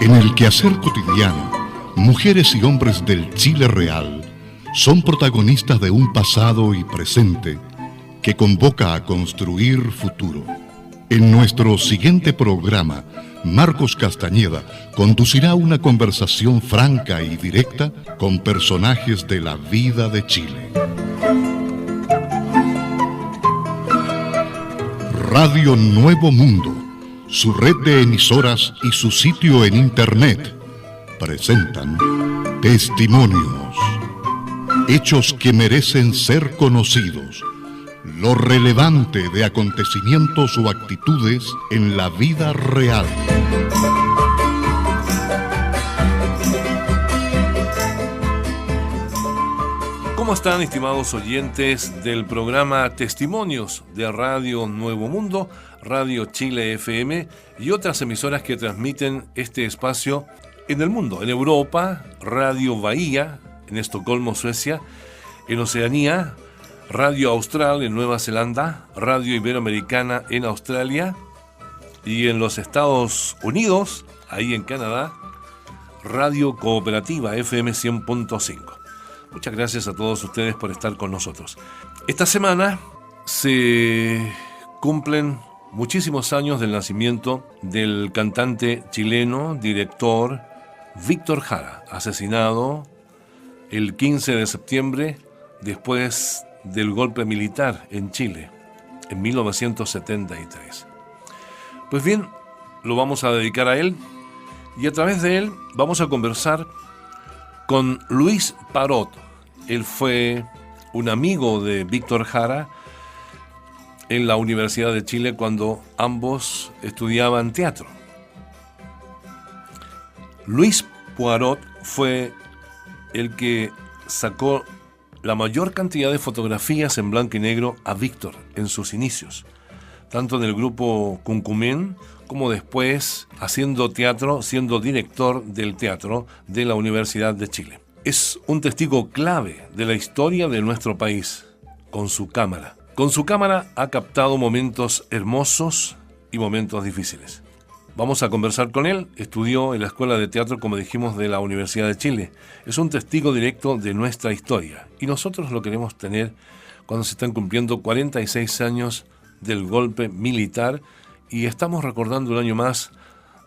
En el quehacer cotidiano, mujeres y hombres del Chile real son protagonistas de un pasado y presente que convoca a construir futuro. En nuestro siguiente programa, Marcos Castañeda conducirá una conversación franca y directa con personajes de la vida de Chile. Radio Nuevo Mundo, su red de emisoras y su sitio en internet presentan Testimonios, hechos que merecen ser conocidos, lo relevante de acontecimientos o actitudes en la vida real. ¿Cómo están, estimados oyentes del programa Testimonios de Radio Nuevo Mundo, Radio Chile FM y otras emisoras que transmiten este espacio en el mundo? En Europa, Radio Bahía, en Estocolmo, Suecia; en Oceanía, Radio Austral en Nueva Zelanda, Radio Iberoamericana en Australia, y en los Estados Unidos, ahí en Canadá, Radio Cooperativa FM 100.5. Muchas gracias a todos ustedes por estar con nosotros. Esta semana se cumplen muchísimos años del nacimiento del cantante chileno, director Víctor Jara, asesinado el 15 de septiembre después del golpe militar en Chile en 1973. Pues bien, lo vamos a dedicar a él, y a través de él vamos a conversar con Luis Parot. Él fue un amigo de Víctor Jara en la Universidad de Chile cuando ambos estudiaban teatro. Luis Parot fue el que sacó la mayor cantidad de fotografías en blanco y negro a Víctor en sus inicios, tanto en el grupo Cuncumén como después haciendo teatro, siendo director del teatro de la Universidad de Chile. Es un testigo clave de la historia de nuestro país con su cámara. Con su cámara ha captado momentos hermosos y momentos difíciles. Vamos a conversar con él. Estudió en la Escuela de Teatro, como dijimos, de la Universidad de Chile. Es un testigo directo de nuestra historia, y nosotros lo queremos tener cuando se están cumpliendo 46 años del golpe militar, y estamos recordando un año más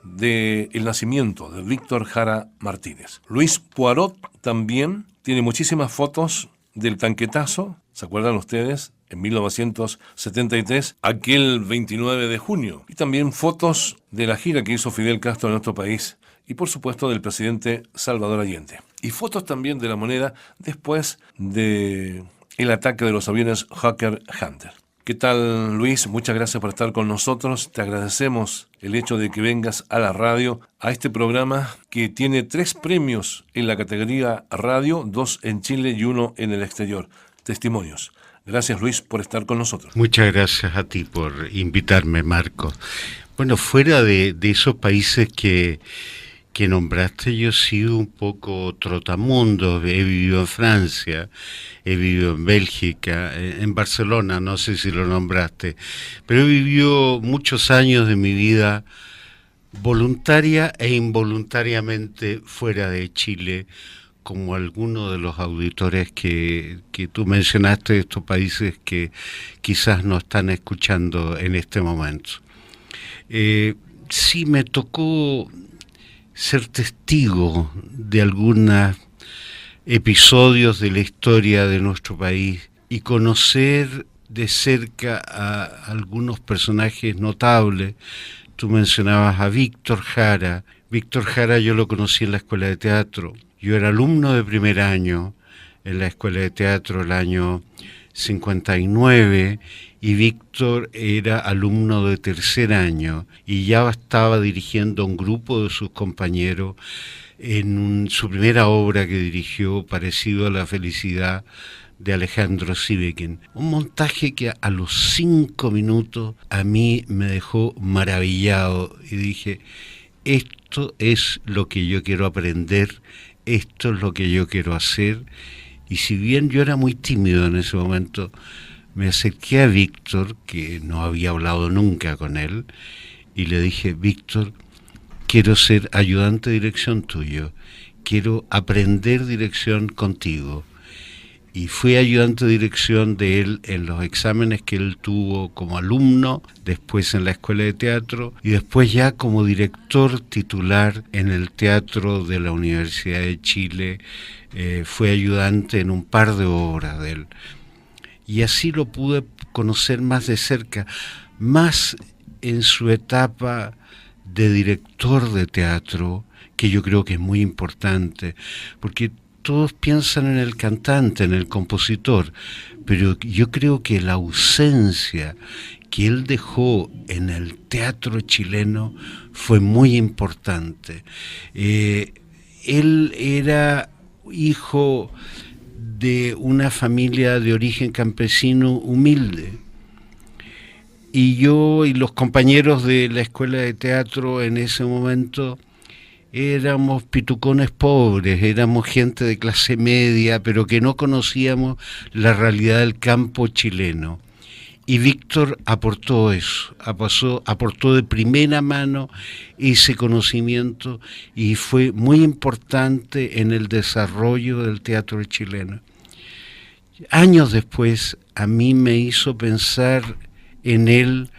del nacimiento de Víctor Jara Martínez. Luis Parot también tiene muchísimas fotos del tanquetazo, ¿se acuerdan ustedes? En 1973, aquel 29 de junio. Y también fotos de la gira que hizo Fidel Castro en nuestro país, y por supuesto del presidente Salvador Allende. Y fotos también de la moneda después del ataque de los aviones Hawker Hunter. ¿Qué tal, Luis? Muchas gracias por estar con nosotros. Te agradecemos el hecho de que vengas a la radio, a este programa que tiene 3 premios en la categoría radio, 2 en Chile y 1 en el exterior. Testimonios. Gracias, Luis, por estar con nosotros. Muchas gracias a ti por invitarme, Marco. Bueno, fuera de esos países que nombraste, yo he sido un poco trotamundo. He vivido en Francia, he vivido en Bélgica, en Barcelona, no sé si lo nombraste, pero he vivido muchos años de mi vida voluntaria e involuntariamente fuera de Chile, como algunos de los auditores que tú mencionaste de estos países que quizás no están escuchando en este momento. Sí me tocó ser testigo de algunos episodios de la historia de nuestro país y conocer de cerca a algunos personajes notables. Tú mencionabas a Víctor Jara. Víctor Jara yo lo conocí en la Escuela de Teatro. Yo era alumno de primer año en la Escuela de Teatro el año 59, y Víctor era alumno de tercer año y ya estaba dirigiendo a un grupo de sus compañeros en su primera obra que dirigió, parecido a La Felicidad, de Alejandro Sivekin. Un montaje que a los 5 minutos a mí me dejó maravillado y dije, esto es lo que yo quiero aprender, esto es lo que yo quiero hacer. Y si bien yo era muy tímido en ese momento, me acerqué a Víctor, que no había hablado nunca con él, y le dije, Víctor, quiero ser ayudante de dirección tuyo, quiero aprender dirección contigo. Y fui ayudante de dirección de él en los exámenes que él tuvo como alumno, después en la escuela de teatro y después ya como director titular en el teatro de la Universidad de Chile. Fui ayudante en un par de obras de él. Y así lo pude conocer más de cerca, más en su etapa de director de teatro, que yo creo que es muy importante, porque todos piensan en el cantante, en el compositor, pero yo creo que la ausencia que él dejó en el teatro chileno fue muy importante. Él era hijo de una familia de origen campesino humilde, y yo y los compañeros de la escuela de teatro en ese momento éramos pitucones pobres, éramos gente de clase media, pero que no conocíamos la realidad del campo chileno. Y Víctor aportó eso, aportó de primera mano ese conocimiento y fue muy importante en el desarrollo del teatro chileno. Años después, a mí me hizo pensar en él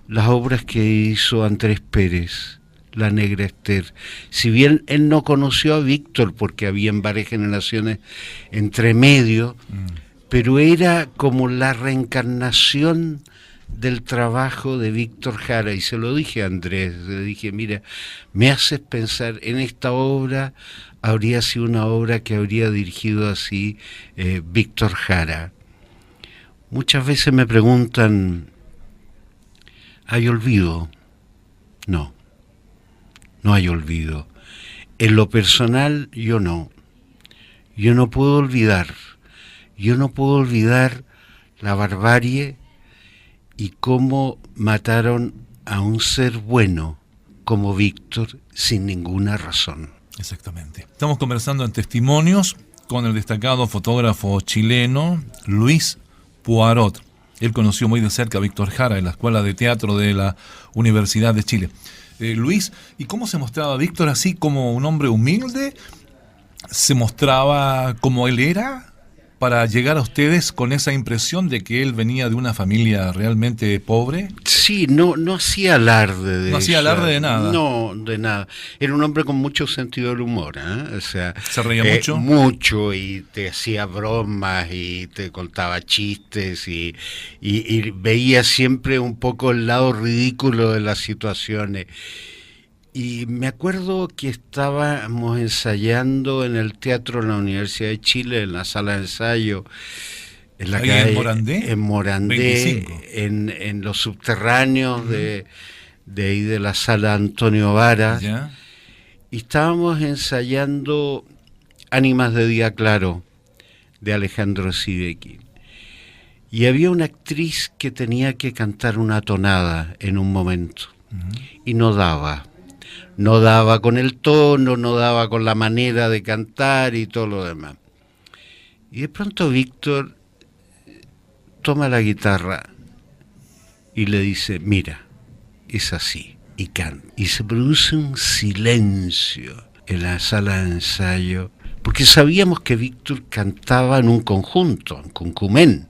las obras que hizo Andrés Pérez, La Negra Ester. Si bien él no conoció a Víctor porque habían varias generaciones entre medio, pero era como la reencarnación del trabajo de Víctor Jara. Y se lo dije a Andrés, le dije, mira, me haces pensar en esta obra, habría sido una obra que habría dirigido así Víctor Jara. Muchas veces me preguntan, ¿hay olvido? No. No hay olvido. En lo personal, yo no. Yo no puedo olvidar. Yo no puedo olvidar la barbarie y cómo mataron a un ser bueno como Víctor sin ninguna razón. Exactamente. Estamos conversando en Testimonios con el destacado fotógrafo chileno Luis Poirot. Él conoció muy de cerca a Víctor Jara en la Escuela de Teatro de la Universidad de Chile. Luis, ¿y cómo se mostraba Víctor así como un hombre humilde? ¿Se mostraba como él era para llegar a ustedes con esa impresión de que él venía de una familia realmente pobre? Sí, no hacía alarde de eso. No hacía alarde de nada. No, de nada. Era un hombre con mucho sentido del humor, ¿eh? O sea, ¿se reía mucho? Mucho, y te hacía bromas y te contaba chistes y veía siempre un poco el lado ridículo de las situaciones. Y me acuerdo que estábamos ensayando en el teatro de la Universidad de Chile, en la sala de ensayo, en la ¿ahí calle, en Morandé? En Morandé, 25. en los subterráneos de ahí de la sala Antonio Varas. ¿Ya? Y estábamos ensayando Ánimas de Día Claro, de Alejandro Sibeki. Y había una actriz que tenía que cantar una tonada en un momento, y no daba con el tono, no daba con la manera de cantar y todo lo demás. Y de pronto Víctor toma la guitarra y le dice, mira, es así, y canta. Y se produce un silencio en la sala de ensayo, porque sabíamos que Víctor cantaba en un conjunto, en Cuncumén,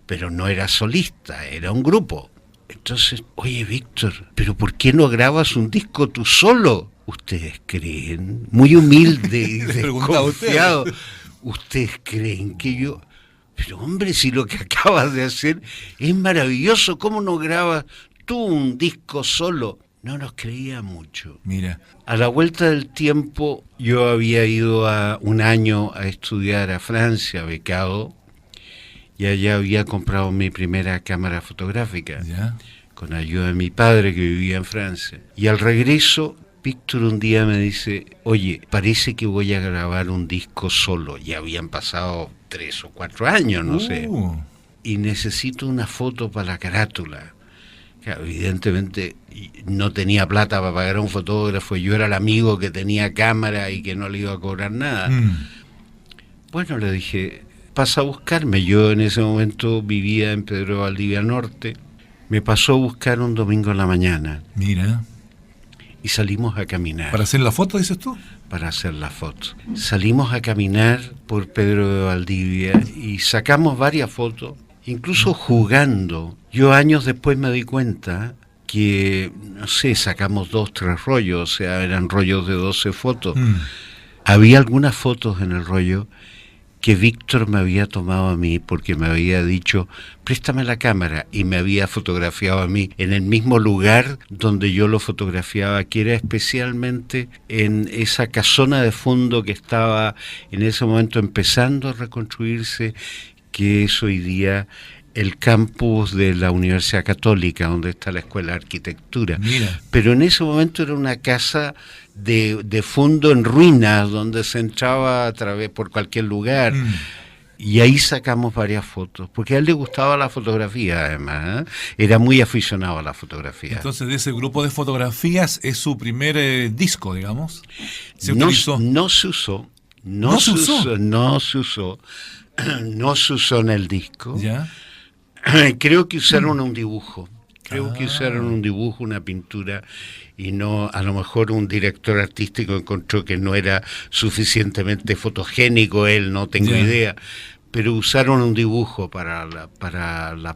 pero no era solista, era un grupo. Entonces, oye, Víctor, ¿pero por qué no grabas un disco tú solo? ¿Ustedes creen? Muy humilde y desconfiado. ¿Ustedes creen que yo...? Pero hombre, si lo que acabas de hacer es maravilloso, ¿cómo no grabas tú un disco solo? No nos creía mucho. Mira. A la vuelta del tiempo, yo había ido un año a estudiar a Francia, becado, y allá había comprado mi primera cámara fotográfica, ¿ya? Con ayuda de mi padre que vivía en Francia. Y al regreso, Víctor un día me dice, oye, parece que voy a grabar un disco solo. Ya habían pasado 3 o 4 años, no sé. Y necesito una foto para la carátula. Claro, evidentemente no tenía plata para pagar a un fotógrafo. Yo era el amigo que tenía cámara y que no le iba a cobrar nada. Bueno, le dije, pasa a buscarme. Yo en ese momento vivía en Pedro Valdivia Norte. Me pasó a buscar un domingo en la mañana. Mira. y salimos a caminar. ¿Para hacer la foto, dices tú? Para hacer la foto. Salimos a caminar por Pedro de Valdivia y sacamos varias fotos, incluso jugando. Yo años después me di cuenta que, no sé, sacamos 2, 3 rollos, o sea, eran rollos de 12 fotos. Había algunas fotos en el rollo que Víctor me había tomado a mí porque me había dicho, préstame la cámara, y me había fotografiado a mí en el mismo lugar donde yo lo fotografiaba, que era especialmente en esa casona de fondo que estaba en ese momento empezando a reconstruirse, que es hoy día el campus de la Universidad Católica, donde está la Escuela de Arquitectura. Mira. Pero en ese momento era una casa de fondo en ruinas, donde se entraba a través por cualquier lugar. Y ahí sacamos varias fotos, porque a él le gustaba la fotografía, además, ¿eh? Era muy aficionado a la fotografía. Entonces, de ese grupo de fotografías es su primer disco, digamos. No se usó en el disco. ¿Ya? Creo que usaron un dibujo. Usaron un dibujo, una pintura, y no, a lo mejor un director artístico encontró que no era suficientemente fotogénico él, no tengo idea, pero usaron un dibujo para la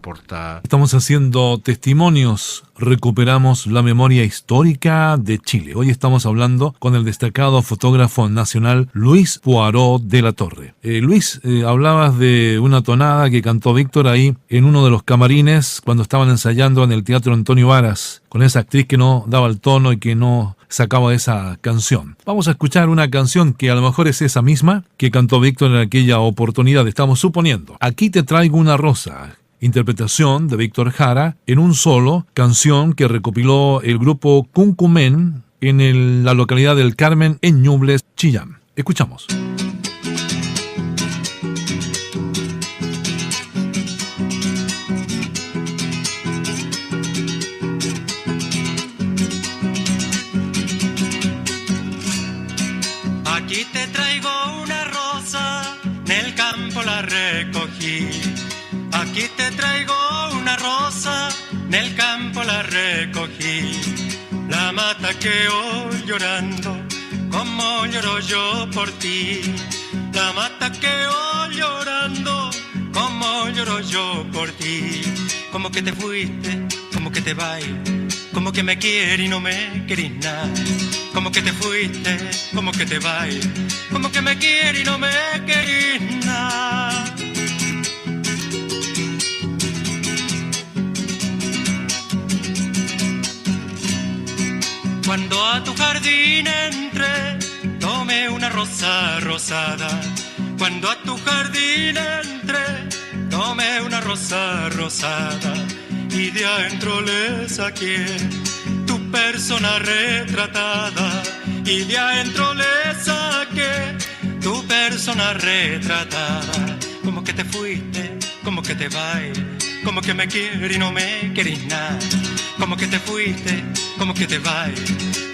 portada. Estamos haciendo testimonios, recuperamos la memoria histórica de Chile. Hoy estamos hablando con el destacado fotógrafo nacional Luis Poirot de la Torre. Luis, hablabas de una tonada que cantó Víctor ahí en uno de los camarines cuando estaban ensayando en el Teatro Antonio Varas, con esa actriz que no daba el tono y que no sacaba esa canción. Vamos a escuchar una canción que a lo mejor es esa misma que cantó Víctor en aquella oportunidad, estamos suponiendo. Aquí te traigo una rosa, interpretación de Víctor Jara en un solo, canción que recopiló el grupo Cuncumen en la localidad del Carmen, en Ñubles, Chillán. Escuchamos. Aquí te traigo una rosa, nel campo la recogí. Aquí te traigo una rosa, nel campo la recogí. La mata que hoy llorando, como lloro yo por ti. La mata que hoy llorando, como lloro yo por ti. Como que te fuiste, como que te vas, como que me quieres y no me querís nada. Como que te fuiste, como que te vas, como que me quieres y no me querís nada. Cuando a tu jardín entré, tomé una rosa rosada. Cuando a tu jardín entré, tomé una rosa rosada. Y de adentro le saqué tu persona retratada. Y de adentro le saqué tu persona retratada. Como que te fuiste, como que te vas, como que me quieres y no me querís nada. Como que te fuiste, como que te vas,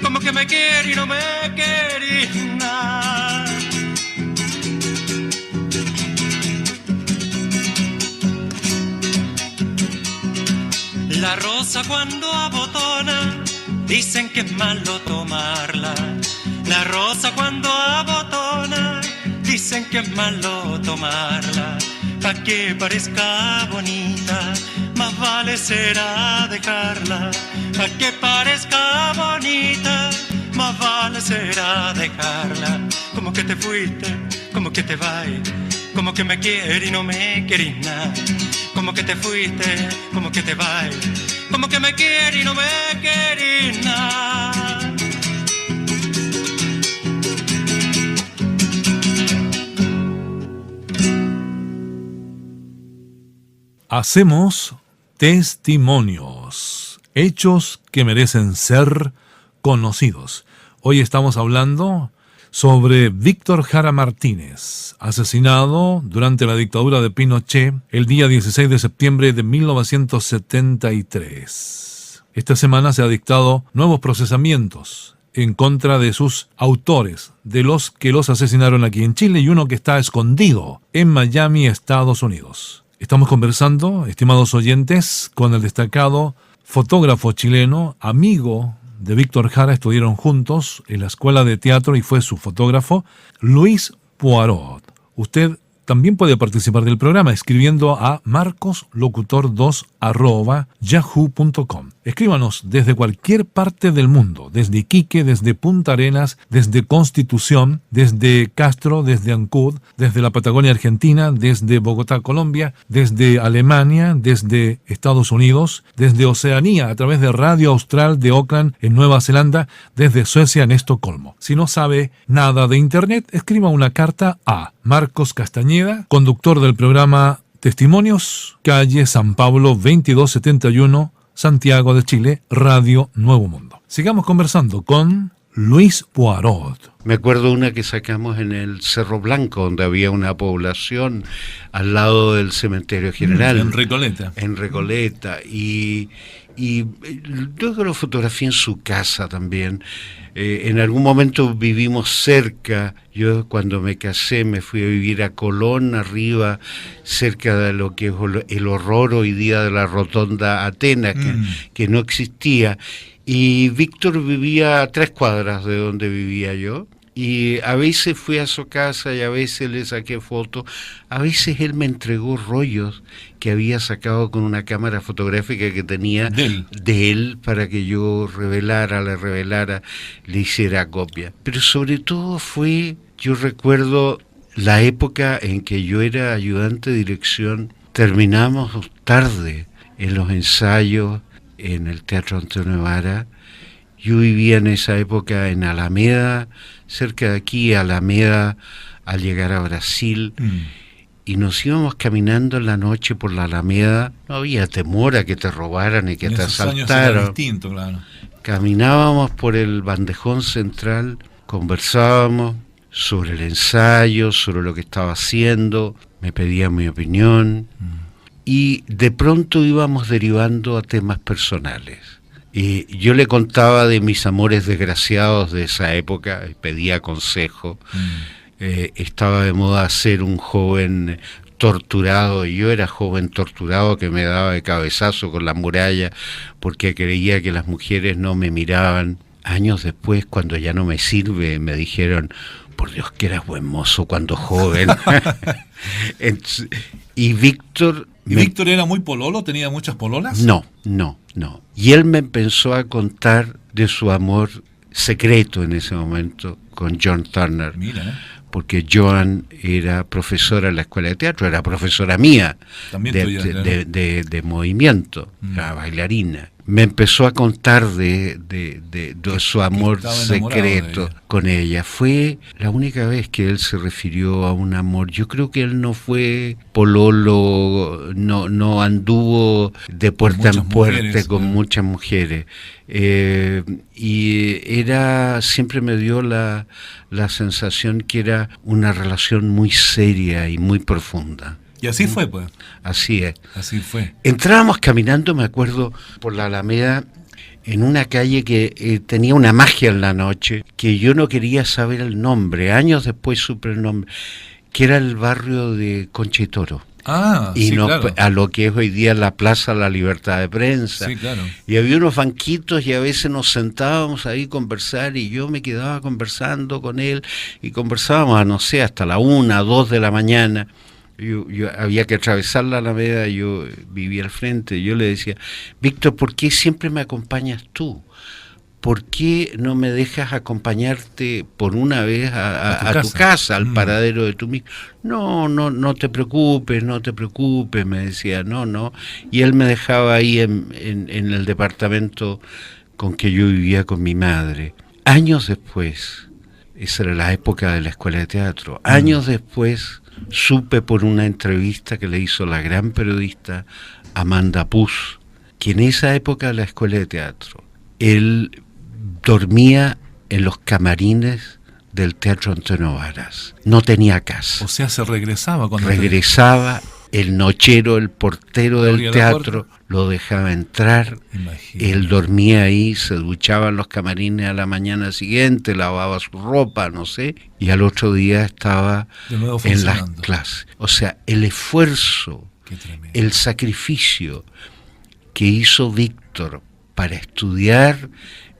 como que me quieres y no me querís nada. La rosa cuando abotona, dicen que es malo tomarla. La rosa cuando abotona, dicen que es malo tomarla. Pa' que parezca bonita, más vale será dejarla. Pa' que parezca bonita, más vale será dejarla. Como que te fuiste, como que te vas, como que me quieres y no me querís nada. Como que te fuiste, como que te vas, como que me quieres y no me querís nada. Hacemos testimonios, hechos que merecen ser conocidos. Hoy estamos hablando sobre Víctor Jara Martínez, asesinado durante la dictadura de Pinochet el día 16 de septiembre de 1973. Esta semana se ha dictado nuevos procesamientos en contra de sus autores, de los que los asesinaron aquí en Chile y uno que está escondido en Miami, Estados Unidos. Estamos conversando, estimados oyentes, con el destacado fotógrafo chileno, amigo de Víctor Jara estuvieron juntos en la escuela de teatro y fue su fotógrafo Luis Poirot. Usted también puede participar del programa escribiendo a marcoslocutor2@yahoo.com. Escríbanos desde cualquier parte del mundo, desde Iquique, desde Punta Arenas, desde Constitución, desde Castro, desde Ancud, desde la Patagonia Argentina, desde Bogotá, Colombia, desde Alemania, desde Estados Unidos, desde Oceanía, a través de Radio Austral de Auckland, en Nueva Zelanda, desde Suecia, en Estocolmo. Si no sabe nada de Internet, escriba una carta a Marcos Castañeda, conductor del programa Testimonios, calle San Pablo 2271, Santiago de Chile, Radio Nuevo Mundo. Sigamos conversando con Luis Poirot. Me acuerdo una que sacamos en el Cerro Blanco, donde había una población al lado del cementerio general. En Recoleta. En Recoleta. Y luego lo fotografié en su casa también. En algún momento vivimos cerca. Yo cuando me casé me fui a vivir a Colón, arriba, cerca de lo que es el horror hoy día de la Rotonda Atenas, que no existía. Y Víctor vivía a 3 cuadras de donde vivía yo. Y a veces fui a su casa y a veces le saqué fotos. A veces él me entregó rollos que había sacado con una cámara fotográfica que tenía de él para que yo le revelara, le hiciera copia. Pero sobre todo yo recuerdo la época en que yo era ayudante de dirección. Terminamos tarde en los ensayos en el Teatro Antonio Vara. Yo vivía en esa época en Alameda, cerca de aquí, Alameda, al llegar a Brasil, y nos íbamos caminando en la noche por la Alameda. No había temor a que te robaran y que te asaltaran. Era distinto, claro. Caminábamos por el bandejón central, conversábamos sobre el ensayo, sobre lo que estaba haciendo, me pedía mi opinión, y de pronto íbamos derivando a temas personales. Y yo le contaba de mis amores desgraciados de esa época, pedía consejo. Estaba de moda ser un joven torturado, y yo era joven torturado que me daba de cabezazo con la muralla porque creía que las mujeres no me miraban. Años después, cuando ya no me sirve, me dijeron: por Dios que eras buen mozo cuando joven. Y Víctor... ¿Y Víctor era muy pololo? ¿Tenía muchas pololas? No. Y él me empezó a contar de su amor secreto en ese momento con Joan Turner. Mira, porque Joan era profesora en la escuela de teatro, era profesora mía de movimiento, era bailarina. Me empezó a contar de su amor secreto con ella. Fue la única vez que él se refirió a un amor. Yo creo que él no fue pololo, no anduvo de puerta en puerta con muchas mujeres. Y siempre me dio la sensación que era una relación muy seria y muy profunda. Y así fue, pues. Así es. Así fue. Entrábamos caminando, me acuerdo, por la Alameda, en una calle que tenía una magia en la noche, que yo no quería saber el nombre. Años después supe el nombre, que era el barrio de Concha y Toro. Sí, claro. A lo que es hoy día la Plaza La Libertad de Prensa. Sí, claro. Y había unos banquitos y a veces nos sentábamos ahí a conversar y yo me quedaba conversando con él y conversábamos, no sé, hasta la 1, 2 de la mañana. Yo había que atravesar la Alameda, yo vivía al frente. Yo le decía: Víctor, ¿por qué siempre me acompañas tú? ¿Por qué no me dejas acompañarte por una vez a tu casa, al paradero de tu mismo? No te preocupes, me decía, no. Y él me dejaba ahí en el departamento con que yo vivía con mi madre. Años después, esa era la época de la escuela de teatro, años después supe por una entrevista que le hizo la gran periodista Amanda Puz, que en esa época de la escuela de teatro, él dormía en los camarines del Teatro Antonio Varas. No tenía casa. O sea, se regresaba cuando... Regresaba, el nochero, el portero del teatro, lo dejaba entrar. Imagínate. Él dormía ahí, se duchaba en los camarines a la mañana siguiente, lavaba su ropa, no sé, y al otro día estaba en las clases. O sea, el esfuerzo, el sacrificio que hizo Víctor para estudiar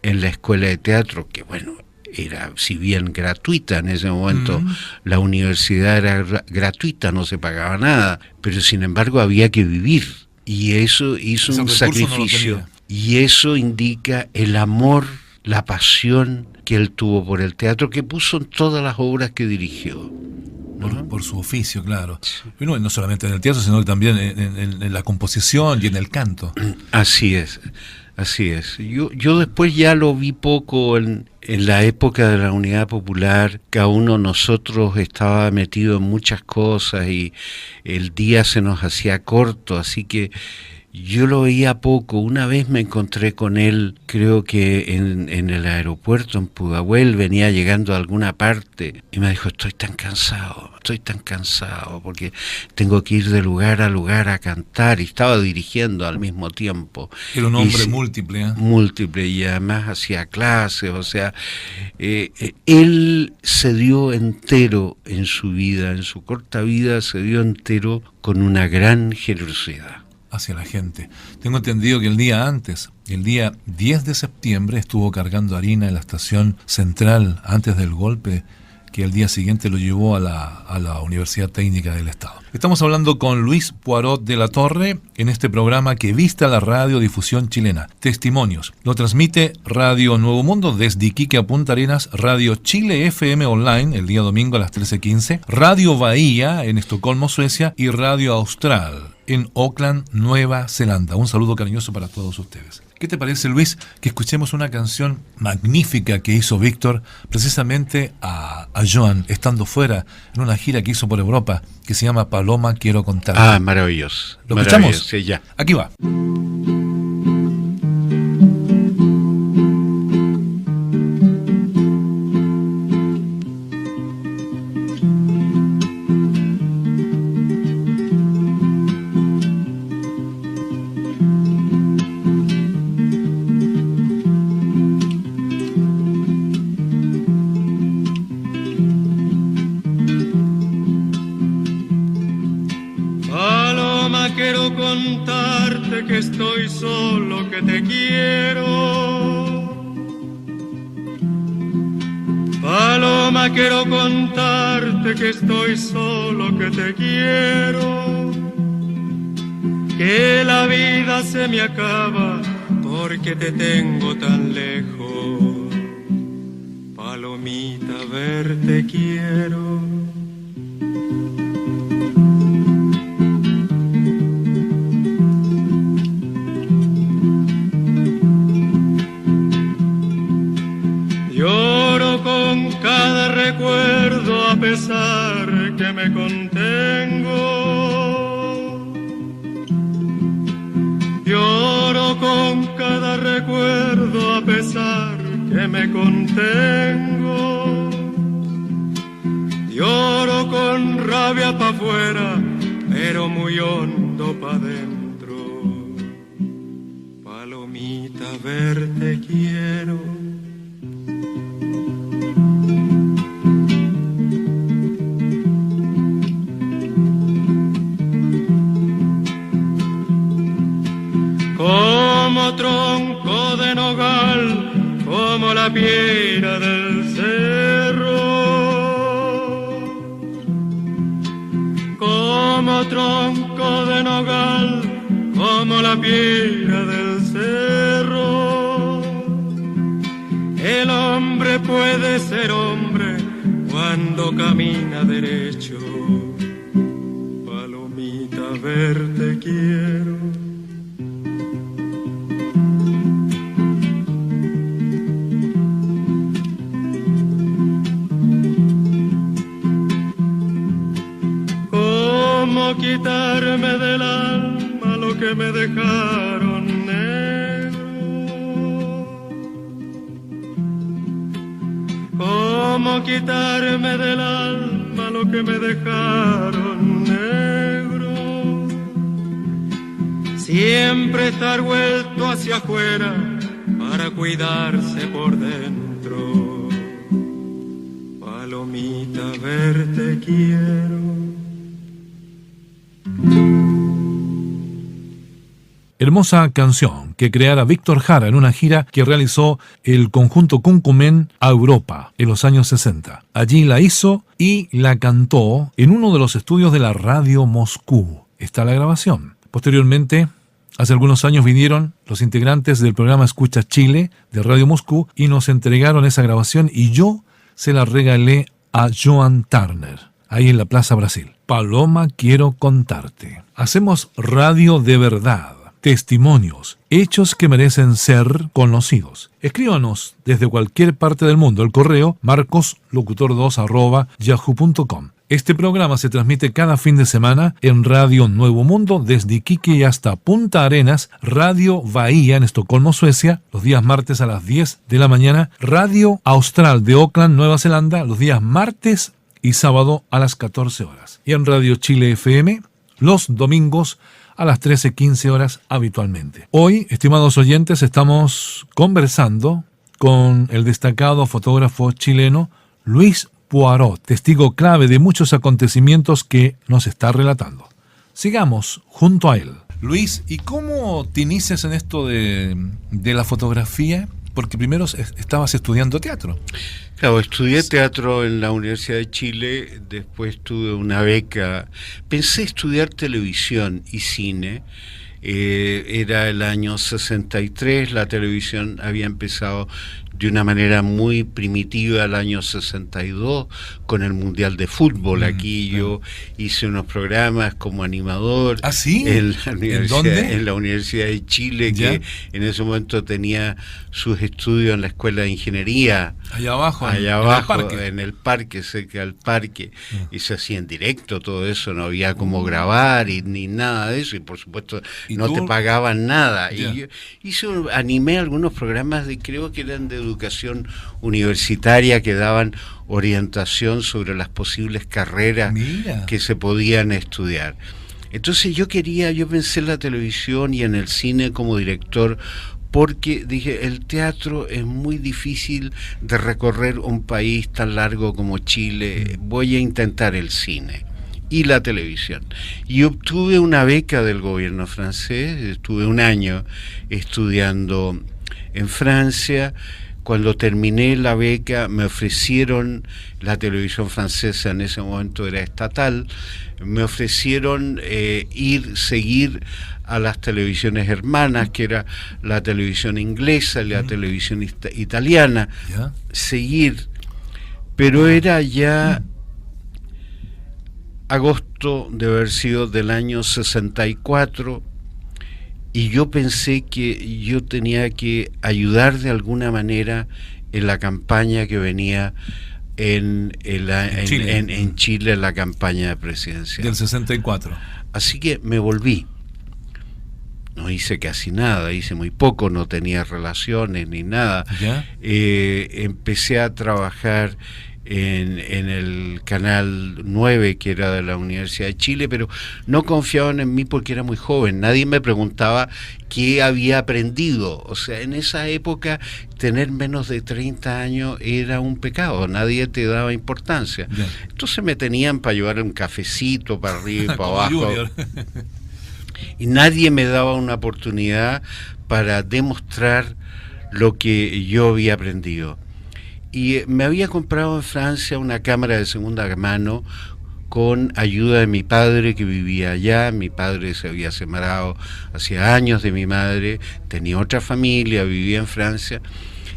en la escuela de teatro, que bueno, era, si bien gratuita en ese momento, la universidad era gratuita, no se pagaba nada, pero sin embargo había que vivir, y eso hizo un sacrificio, y eso indica el amor, la pasión que él tuvo por el teatro, que puso en todas las obras que dirigió. Por su oficio, claro. Bueno, no solamente en el teatro, sino que también en la composición y en el canto. Así es. Yo después ya lo vi poco en la época de la Unidad Popular. Cada uno de nosotros estaba metido en muchas cosas y el día se nos hacía corto, así que yo lo veía poco. Una vez me encontré con él, creo que en el aeropuerto en Pudahuel, venía llegando a alguna parte y me dijo, estoy tan cansado porque tengo que ir de lugar a cantar, y estaba dirigiendo al mismo tiempo. Era un hombre múltiple, ¿eh? Múltiple, y además hacía clases, o sea, él se dio entero en su vida, en su corta vida se dio entero con una gran generosidad hacia la gente. Tengo entendido que el día antes, el día 10 de septiembre, estuvo cargando harina en la estación central antes del golpe, que el día siguiente lo llevó a la Universidad Técnica del Estado. Estamos hablando con Luis Poirot de la Torre en este programa que vista la radiodifusión chilena. Testimonios. Lo transmite Radio Nuevo Mundo desde Iquique a Punta Arenas, Radio Chile FM Online el día domingo a las 13:15, Radio Bahía en Estocolmo, Suecia, y Radio Austral en Auckland, Nueva Zelanda. Un saludo cariñoso para todos ustedes. ¿Qué te parece, Luis, que escuchemos una canción magnífica que hizo Víctor precisamente a Joan, estando fuera en una gira que hizo por Europa, que se llama Paloma Quiero Contarte? Ah, maravilloso. ¿Lo escuchamos? Sí, ya. Aquí va. Que estoy solo, que te quiero. Paloma, quiero contarte que estoy solo, que te quiero. Que la vida se me acaba porque te tengo tan lejos. Palomita, verte quiero. Cada recuerdo a pesar que me contengo. Lloro con cada recuerdo a pesar que me contengo. Lloro con rabia pa' afuera, pero muy hondo pa' dentro. Palomita, verte quiero. Como tronco de nogal, como la piedra del cerro, como tronco de nogal, como la piedra del cerro. El hombre puede ser hombre cuando camina derecho. Palomita, verte quiero. Quitarme del alma lo que me dejaron negro. Cómo quitarme del alma lo que me dejaron negro. Siempre estar vuelto hacia afuera para cuidarse por dentro. Palomita, verte quiero. hermosa canción que creara Víctor Jara en una gira que realizó el conjunto Cuncumen a Europa en los años 60. Allí la hizo y la cantó en uno de los estudios de la Radio Moscú. Está la grabación. Posteriormente, hace algunos años vinieron los integrantes del programa Escucha Chile de Radio Moscú y nos entregaron esa grabación y yo se la regalé a Joan Turner, ahí en la Plaza Brasil. Paloma, quiero contarte. Hacemos radio de verdad, testimonios, hechos que merecen ser conocidos. Escríbanos desde cualquier parte del mundo. El correo marcoslocutor2@yahoo.com. Este programa se transmite cada fin de semana en Radio Nuevo Mundo desde Iquique hasta Punta Arenas, Radio Bahía en Estocolmo, Suecia, los días martes a las 10 de la mañana, Radio Austral de Auckland, Nueva Zelanda, los días martes y sábado a las 14 horas. Y en Radio Chile FM, los domingos a las 13:15 horas habitualmente. Hoy, estimados oyentes, estamos conversando con el destacado fotógrafo chileno Luis Poirot, testigo clave de muchos acontecimientos que nos está relatando. Sigamos junto a él. Luis, ¿y cómo te inicias en esto de la fotografía? Porque primero estabas estudiando teatro. Claro, estudié teatro en la Universidad de Chile, después tuve una beca. Pensé estudiar televisión y cine. Era el año 63, la televisión había empezado de una manera muy primitiva el año 62 con el Mundial de Fútbol. Aquí yo hice unos programas como animador. ¿Ah, sí? En la universidad, ¿En dónde? En la Universidad de Chile, ¿Ya? que en ese momento tenía sus estudios en la Escuela de Ingeniería. Allá abajo, En el parque, cerca del parque, y se hacía en directo todo eso, no había como grabar ni nada de eso, y por supuesto no te pagaban nada. Yeah. Y yo animé algunos programas creo que eran de educación universitaria, que daban orientación sobre las posibles carreras que se podían estudiar. Entonces yo pensé en la televisión y en el cine como director, porque dije, el teatro es muy difícil de recorrer un país tan largo como Chile, voy a intentar el cine y la televisión. Y obtuve una beca del gobierno francés, estuve un año estudiando en Francia. Cuando terminé la beca me ofrecieron, la televisión francesa en ese momento era estatal, me ofrecieron seguir a las televisiones hermanas, que era la televisión inglesa y la televisión italiana, seguir, pero era ya agosto de haber sido del año 64, y yo pensé que yo tenía que ayudar de alguna manera en la campaña que venía en Chile, en la campaña presidencial. Del 64. Así que me volví. No hice casi nada, hice muy poco, no tenía relaciones ni nada. Empecé a trabajar en el Canal 9, que era de la Universidad de Chile, pero no confiaban en mí porque era muy joven. Nadie me preguntaba qué había aprendido. O sea, en esa época tener menos de 30 años era un pecado, nadie te daba importancia. Entonces me tenían para llevar un cafecito para arriba y para abajo. Y nadie me daba una oportunidad para demostrar lo que yo había aprendido. Y me había comprado en Francia una cámara de segunda mano con ayuda de mi padre, que vivía allá. Mi padre se había separado hacía años de mi madre, tenía otra familia, vivía en Francia,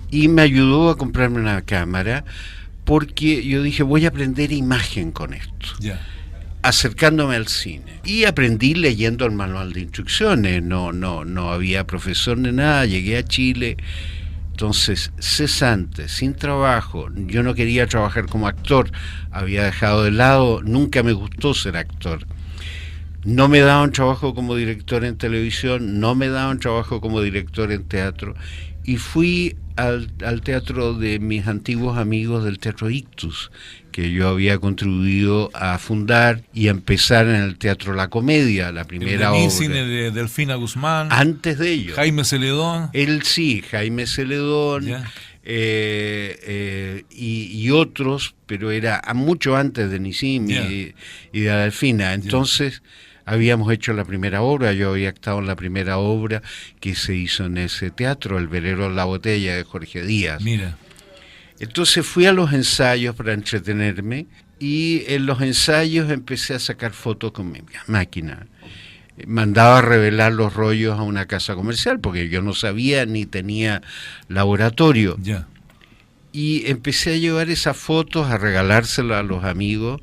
y me ayudó a comprarme una cámara, porque yo dije, voy a aprender imagen con esto. Acercándome al cine, y aprendí leyendo el manual de instrucciones. No había profesor ni nada. Llegué a Chile, entonces cesante, sin trabajo. Yo no quería trabajar como actor, había dejado de lado, nunca me gustó ser actor. No me daban trabajo como director en televisión, no me daban trabajo como director en teatro, y fui al teatro de mis antiguos amigos del Teatro Ictus, que yo había contribuido a fundar y a empezar en el Teatro La Comedia, la primera obra. Cine de Delfina Guzmán. Antes de ello. Jaime Celedón. Jaime Celedón. Y otros, pero era mucho antes de Nissim y de Delfina. Entonces habíamos hecho la primera obra, yo había estado en la primera obra que se hizo en ese teatro, El velero en la botella, de Jorge Díaz. Mira. Entonces fui a los ensayos para entretenerme, y en los ensayos empecé a sacar fotos con mi máquina. Mandaba a revelar los rollos a una casa comercial, porque yo no sabía ni tenía laboratorio. Ya. Y empecé a llevar esas fotos, a regalárselas a los amigos,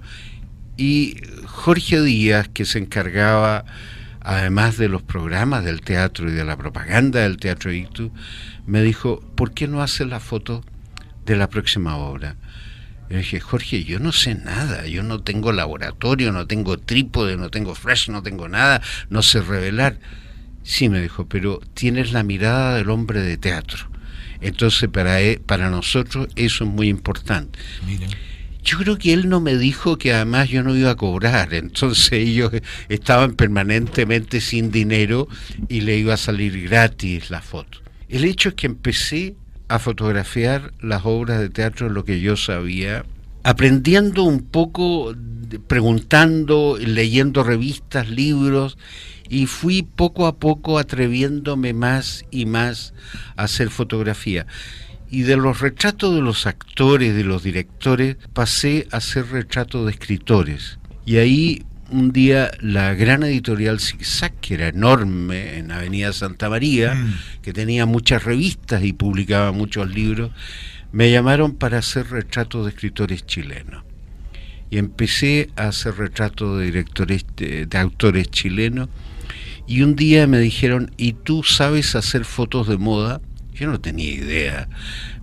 y Jorge Díaz, que se encargaba, además de los programas del teatro y de la propaganda del Teatro Ictus, me dijo, ¿por qué no haces la foto de la próxima obra? Yo dije, Jorge, yo no sé nada, yo no tengo laboratorio, no tengo trípode, no tengo flash, no tengo nada, no sé revelar. Sí, me dijo, pero tienes la mirada del hombre de teatro. Entonces para nosotros eso es muy importante. Mira. Yo creo que él no me dijo que además yo no iba a cobrar, entonces ellos estaban permanentemente sin dinero y le iba a salir gratis la foto. El hecho es que empecé a fotografiar las obras de teatro, lo que yo sabía, aprendiendo un poco, preguntando, leyendo revistas, libros, y fui poco a poco atreviéndome más y más a hacer fotografía. Y de los retratos de los actores, de los directores, pasé a hacer retratos de escritores. Y ahí un día la gran editorial Zig-Zag, que era enorme en Avenida Santa María, que tenía muchas revistas y publicaba muchos libros, me llamaron para hacer retratos de escritores chilenos. Y empecé a hacer retratos de directores, de autores chilenos, y un día me dijeron, ¿y tú sabes hacer fotos de moda? Yo no tenía idea,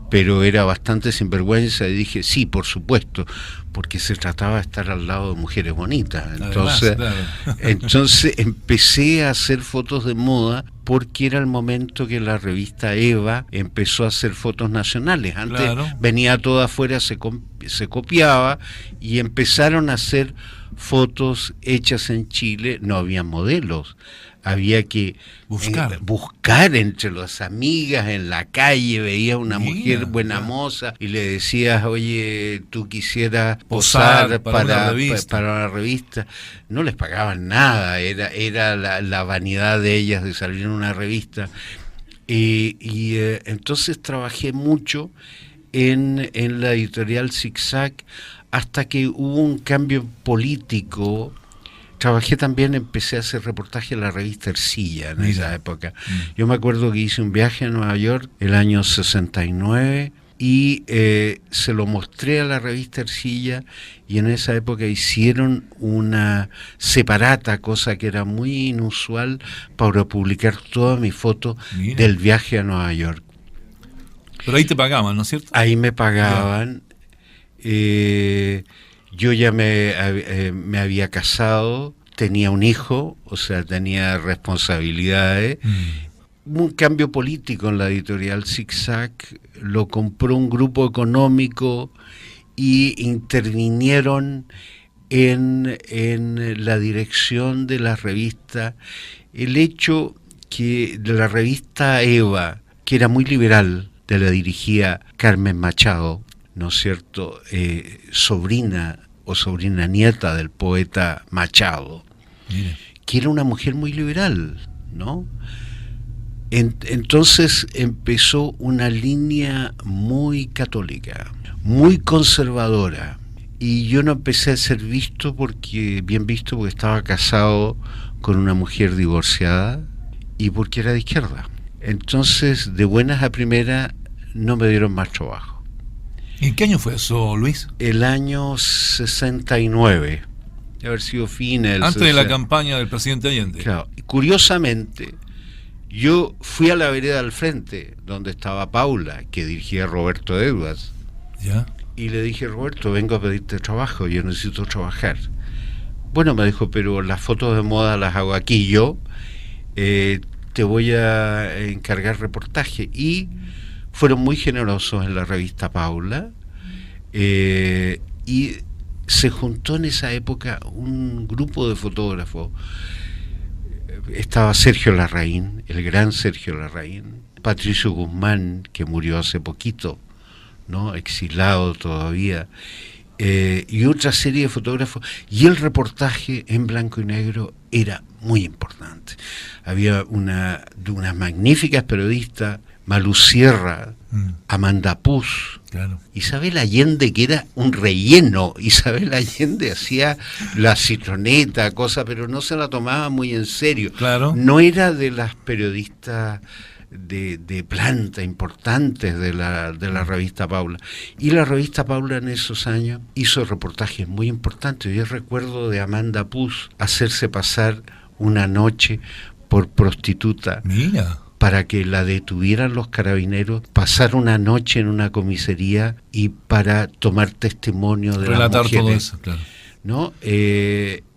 pero era bastante sinvergüenza, y dije, sí, por supuesto, porque se trataba de estar al lado de mujeres bonitas. Entonces, además, claro. Entonces empecé a hacer fotos de moda, porque era el momento que la revista Eva empezó a hacer fotos nacionales. Antes Claro. venía todo afuera, se copiaba, y empezaron a hacer fotos hechas en Chile. No había modelos, había que buscar entre las amigas en la calle. Veía una mujer buena moza y le decías, oye, tú quisieras posar para una revista. No les pagaban nada, era la vanidad de ellas de salir en una revista. Y entonces trabajé mucho en la editorial Zig-Zag, hasta que hubo un cambio político. Trabajé también, empecé a hacer reportaje en la revista Ercilla en esa época. Yo me acuerdo que hice un viaje a Nueva York el año 69 y se lo mostré a la revista Ercilla, y en esa época hicieron una separata, cosa que era muy inusual, para publicar todas mis fotos del viaje a Nueva York. Pero ahí te pagaban, ¿no es cierto? Ahí me pagaban. Yo ya me había casado, tenía un hijo, o sea, tenía responsabilidades. Un cambio político en la editorial Zig-Zag, lo compró un grupo económico y intervinieron en la dirección de la revista. El hecho que de la revista Eva, que era muy liberal, la dirigía Carmen Machado, ¿no es cierto?, sobrina nieta del poeta Machado, que era una mujer muy liberal, ¿no? Entonces empezó una línea muy católica, muy conservadora, y yo no empecé a ser bien visto porque estaba casado con una mujer divorciada y porque era de izquierda. Entonces, de buenas a primeras, no me dieron más trabajo. ¿En qué año fue eso, Luis? El año 69, de haber sido fines del antes de la campaña del presidente Allende. Claro. Curiosamente, yo fui a la vereda al frente, donde estaba Paula, que dirigía Roberto Edwards. ¿Ya? Y le dije, Roberto, vengo a pedirte trabajo, yo necesito trabajar. Bueno, me dijo, pero las fotos de moda las hago aquí yo, te voy a encargar reportaje. Y fueron muy generosos en la revista Paula, y se juntó en esa época un grupo de fotógrafos. Estaba Sergio Larraín, el gran Sergio Larraín, Patricio Guzmán, que murió hace poquito, ¿no?, exilado todavía, y otra serie de fotógrafos, y el reportaje en blanco y negro era muy importante. Había de unas magníficas periodistas, Malú Sierra, Amanda Puz, Claro. Isabel Allende, que era un relleno. Isabel Allende hacía la citroneta, cosa, pero no se la tomaba muy en serio. Claro. No era de las periodistas de planta importantes de la revista Paula. Y la revista Paula en esos años hizo reportajes muy importantes. Yo recuerdo de Amanda Puz hacerse pasar una noche por prostituta. Mira. Para que la detuvieran los carabineros, pasar una noche en una comisaría y para tomar testimonio de relatar las mujeres, todo eso, claro. ¿no?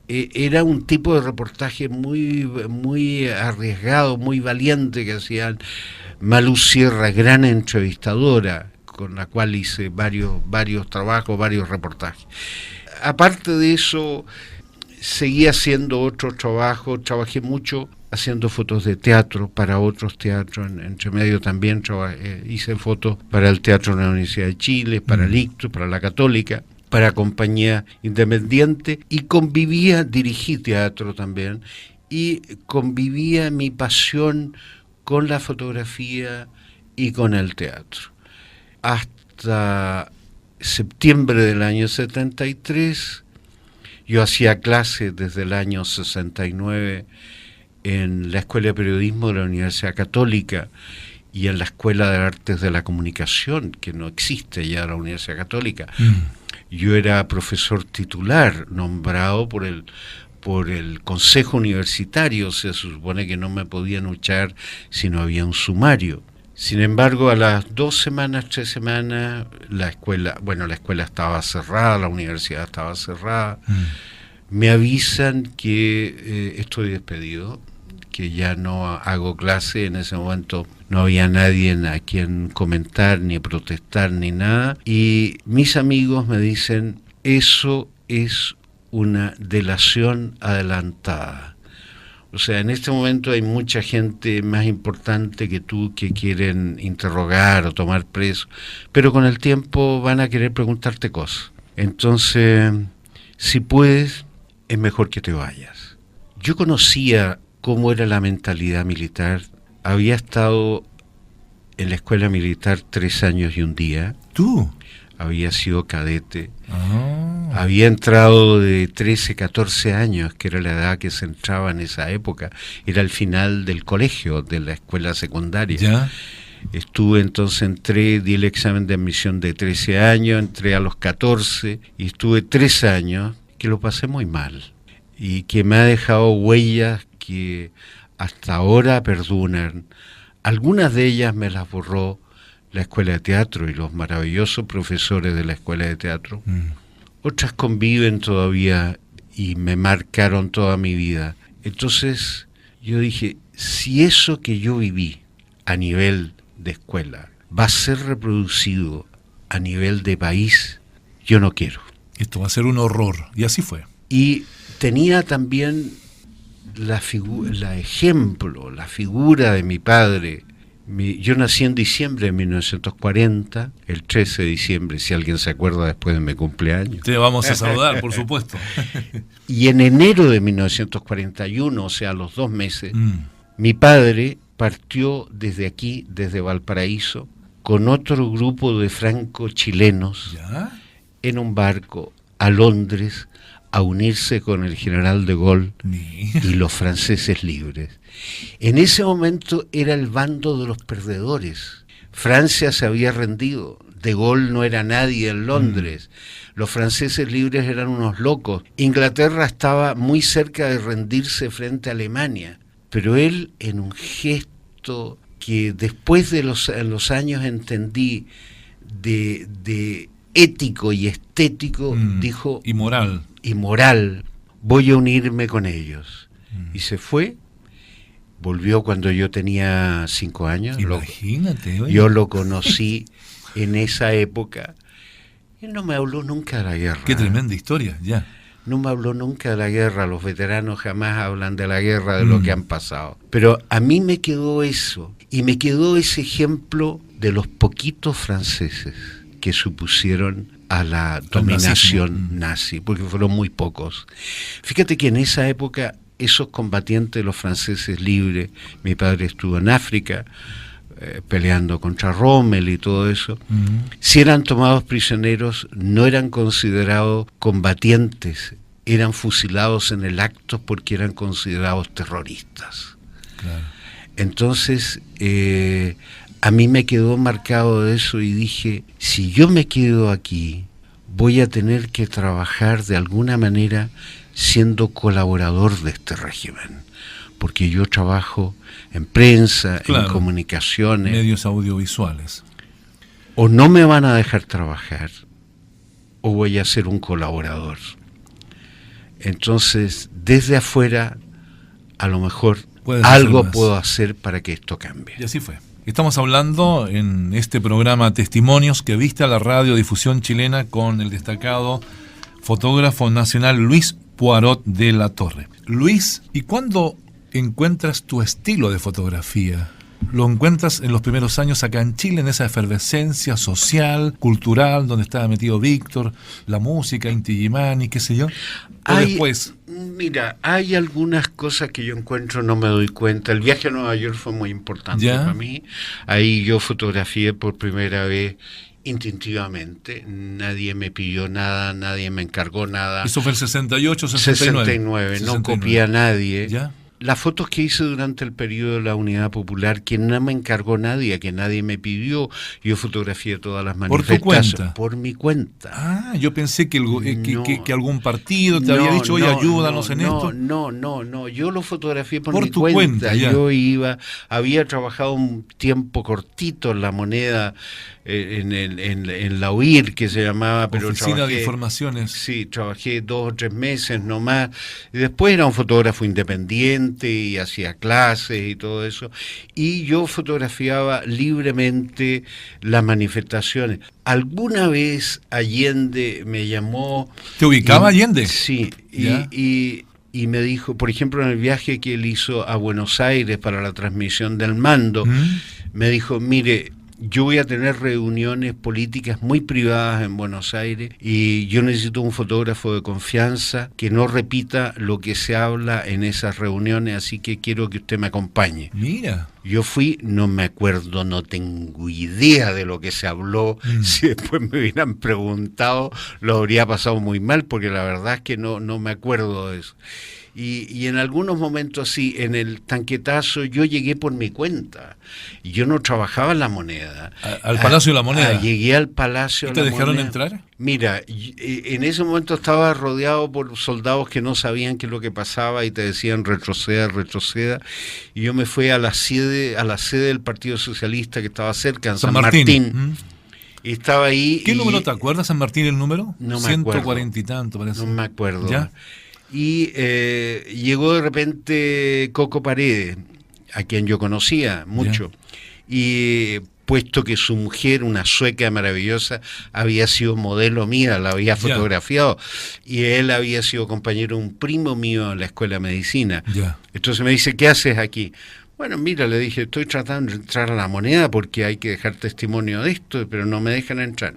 Era un tipo de reportaje muy arriesgado, muy valiente que hacían. Malú Sierra, gran entrevistadora, con la cual hice varios trabajos, varios reportajes. Aparte de eso, seguí haciendo otros trabajos, trabajé mucho haciendo fotos de teatro para otros teatros, entre medio también hice fotos para el Teatro de la Universidad de Chile, para el ICTU, para la Católica, para Compañía Independiente, y dirigí teatro también, y convivía mi pasión con la fotografía y con el teatro. Hasta septiembre del año 73, yo hacía clases desde el año 69 en la Escuela de Periodismo de la Universidad Católica y en la Escuela de Artes de la Comunicación, que no existe ya la Universidad Católica. Yo era profesor titular, nombrado por el Consejo Universitario. Se supone que no me podían echar si no había un sumario. Sin embargo, a las 3 semanas, la escuela estaba cerrada, la universidad estaba cerrada. Me avisan que estoy despedido, que ya no hago clase. En ese momento no había nadie a quien comentar, ni protestar, ni nada. Y mis amigos me dicen, eso es una delación adelantada. O sea, en este momento hay mucha gente más importante que tú que quieren interrogar o tomar preso, pero con el tiempo van a querer preguntarte cosas. Entonces, si puedes, es mejor que te vayas. Yo conocía cómo era la mentalidad militar. Había estado en la escuela militar 3 años y un día. ¿Tú? Había sido cadete. Había entrado de 13, 14 años, que era la edad que se entraba en esa época. Era el final del colegio, de la escuela secundaria. ¿Ya? Entré, di el examen de admisión de 13 años, entré a los 14 y estuve 3 años, que lo pasé muy mal. Y que me ha dejado huellas que hasta ahora perduran. Algunas de ellas me las borró la Escuela de Teatro y los maravillosos profesores de la Escuela de Teatro. Otras conviven todavía y me marcaron toda mi vida. Entonces yo dije, si eso que yo viví a nivel de escuela va a ser reproducido a nivel de país, yo no quiero. Esto va a ser un horror. Y así fue. Y tenía también la figura de mi padre. Yo nací en diciembre de 1940, el 13 de diciembre, si alguien se acuerda después de mi cumpleaños. Te vamos a saludar, por supuesto. Y en enero de 1941, o sea, a los 2 meses, mi padre partió desde aquí, desde Valparaíso, con otro grupo de franco-chilenos, ¿Ya? en un barco a Londres, a unirse con el general de Gaulle y los franceses libres. En ese momento era el bando de los perdedores. Francia se había rendido, de Gaulle no era nadie en Londres, los franceses libres eran unos locos. Inglaterra estaba muy cerca de rendirse frente a Alemania, pero él, en un gesto que después de los años entendí de ético y estético, dijo... Y moral. Y moral, voy a unirme con ellos. Y se fue, volvió cuando yo tenía 5 años. Imagínate, oye. Yo lo conocí en esa época. Él no me habló nunca de la guerra. Qué tremenda historia, ya. No me habló nunca de la guerra. Los veteranos jamás hablan de la guerra, de lo que han pasado. Pero a mí me quedó eso. Y me quedó ese ejemplo de los poquitos franceses que se opusieron a la dominación nazi, porque fueron muy pocos. Fíjate que en esa época esos combatientes, los franceses libres, mi padre estuvo en África, peleando contra Rommel y todo eso, si eran tomados prisioneros no eran considerados combatientes, eran fusilados en el acto porque eran considerados terroristas. Claro. Entonces a mí me quedó marcado eso y dije, si yo me quedo aquí voy a tener que trabajar de alguna manera siendo colaborador de este régimen, porque yo trabajo en prensa, claro, en comunicaciones. Medios audiovisuales. O no me van a dejar trabajar, o voy a ser un colaborador. Entonces, desde afuera, a lo mejor algo puedo hacer para que esto cambie. Y así fue. Estamos hablando en este programa Testimonios que viste a la radiodifusión chilena con el destacado fotógrafo nacional Luis Poirot de la Torre. Luis, ¿y cuándo encuentras tu estilo de fotografía? ¿Lo encuentras en los primeros años acá en Chile, en esa efervescencia social, cultural, donde estaba metido Víctor, la música, Inti Illimani, qué sé yo? ¿O después? Mira, hay algunas cosas que yo encuentro, no me doy cuenta. El viaje a Nueva York fue muy importante para mí. Ahí yo fotografié por primera vez instintivamente, nadie me pidió nada, nadie me encargó nada. ¿Eso fue el 68, 69? 69, no copié a nadie. ¿Ya? Las fotos que hice durante el periodo de la Unidad Popular, que no me encargó nadie, que nadie me pidió, yo fotografié todas las manifestaciones. ¿Por tu cuenta? Por mi cuenta. Ah, yo pensé que algún partido te había dicho, oye, ayúdanos en esto. No, yo lo fotografié por mi tu cuenta. Ya. Yo había trabajado un tiempo cortito en La Moneda, en la UIR, que se llamaba, pero Oficina de Informaciones. Sí, trabajé 2 o 3 meses nomás, y después era un fotógrafo independiente y hacía clases y todo eso, y yo fotografiaba libremente las manifestaciones. Alguna vez Allende me llamó. ¿Te ubicaba Allende? Sí, y me dijo, por ejemplo, en el viaje que él hizo a Buenos Aires para la transmisión del mando, me dijo, mire, yo voy a tener reuniones políticas muy privadas en Buenos Aires y yo necesito un fotógrafo de confianza que no repita lo que se habla en esas reuniones, así que quiero que usted me acompañe. Mira. Yo fui, no me acuerdo, no tengo idea de lo que se habló. Si después me hubieran preguntado, lo habría pasado muy mal, porque la verdad es que no me acuerdo de eso. Y en algunos momentos sí, en el tanquetazo yo llegué por mi cuenta. Y yo no trabajaba en La Moneda. ¿Al Palacio de la Moneda? Llegué al Palacio de la Moneda. ¿Y te dejaron entrar? Mira, en ese momento estaba rodeado por soldados que no sabían qué es lo que pasaba y te decían retroceda. Y yo me fui a la sede del Partido Socialista que estaba cerca, en San Martín. Y estaba ahí. ¿Qué número te acuerdas, San Martín, el número? No me acuerdo. 140 y tanto, parece. No me acuerdo. ¿Ya? Y llegó de repente Coco Paredes, a quien yo conocía mucho, y puesto que su mujer, una sueca maravillosa, había sido modelo mía, la había fotografiado, y él había sido compañero de un primo mío en la escuela de medicina. Entonces me dice, ¿qué haces aquí? Bueno, mira, le dije, estoy tratando de entrar a La Moneda porque hay que dejar testimonio de esto, pero no me dejan entrar.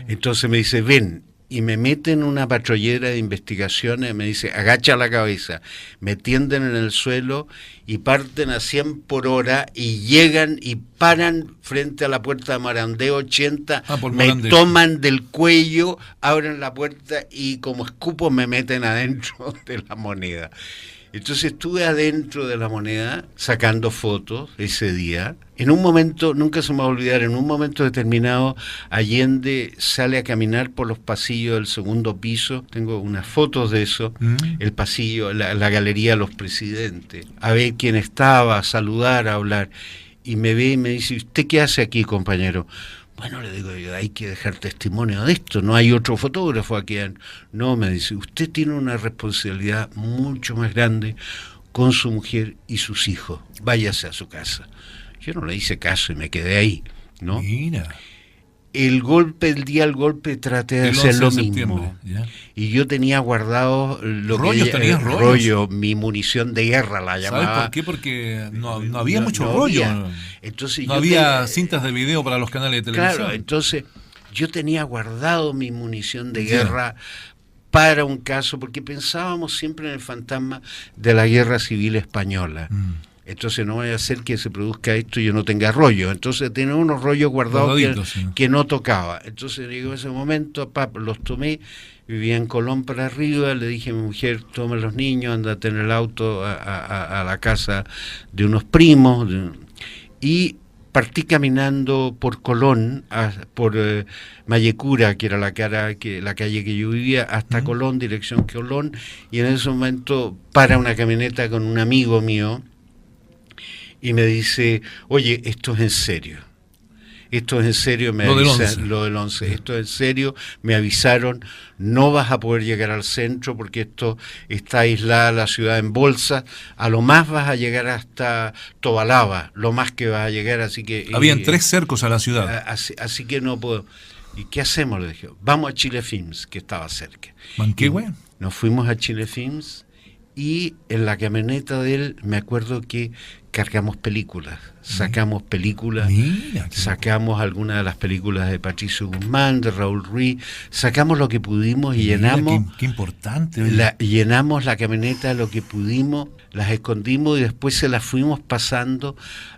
Entonces me dice, ven. Y me meten en una patrullera de investigaciones, me dice, agacha la cabeza, me tienden en el suelo y parten a 100 por hora y llegan y paran frente a la puerta de Marandeo 80, me toman del cuello, abren la puerta y como escupo me meten adentro de La Moneda. Entonces estuve adentro de La Moneda sacando fotos ese día. En un momento, nunca se me va a olvidar, en un momento determinado, Allende sale a caminar por los pasillos del segundo piso. Tengo unas fotos de eso. El pasillo, la galería de los presidentes. A ver quién estaba, a saludar, a hablar. Y me ve y me dice, ¿usted qué hace aquí, compañero? Bueno, le digo yo, hay que dejar testimonio de esto, no hay otro fotógrafo aquí. No, me dice, usted tiene una responsabilidad mucho más grande con su mujer y sus hijos, váyase a su casa. Yo no le hice caso y me quedé ahí, ¿no? Mira. El día del golpe traté de hacer lo mismo. Y yo tenía guardado rollo, mi munición de guerra la llamaba. ¿Sabes por qué? Porque no había mucho rollo. Entonces no había cintas de video para los canales de televisión. Claro, entonces yo tenía guardado mi munición de guerra para un caso, porque pensábamos siempre en el fantasma de la guerra civil española. Entonces no vaya a ser que se produzca esto y yo no tenga rollo. Entonces tenía unos rollos guardados que no tocaba. Entonces llegó ese momento, los tomé, vivía en Colón para arriba, le dije a mi mujer, toma los niños, andate en el auto a la casa de unos primos, y partí caminando por Colón, por Mayecura, que era la calle que yo vivía, hasta Colón, dirección Colón, y en ese momento para una camioneta con un amigo mío, y me dice, oye, esto es en serio. Esto es en serio, me avisaron, lo del 11, esto es en serio, me avisaron, no vas a poder llegar al centro porque esto está aislada la ciudad en bolsa, a lo más vas a llegar hasta Tobalaba, lo más que vas a llegar, así que... Habían 3 cercos a la ciudad. Así que no puedo. ¿Y qué hacemos? Le dije, vamos a Chile Films, que estaba cerca. ¿Manquehue? Nos fuimos a Chile Films y en la camioneta de él me acuerdo que cargamos películas, sacamos películas, sacamos algunas de las películas de Patricio Guzmán, de Raúl Ruiz, sacamos lo que pudimos y llenamos. Qué importante. Llenamos la camioneta lo que pudimos, las escondimos y después se las fuimos pasando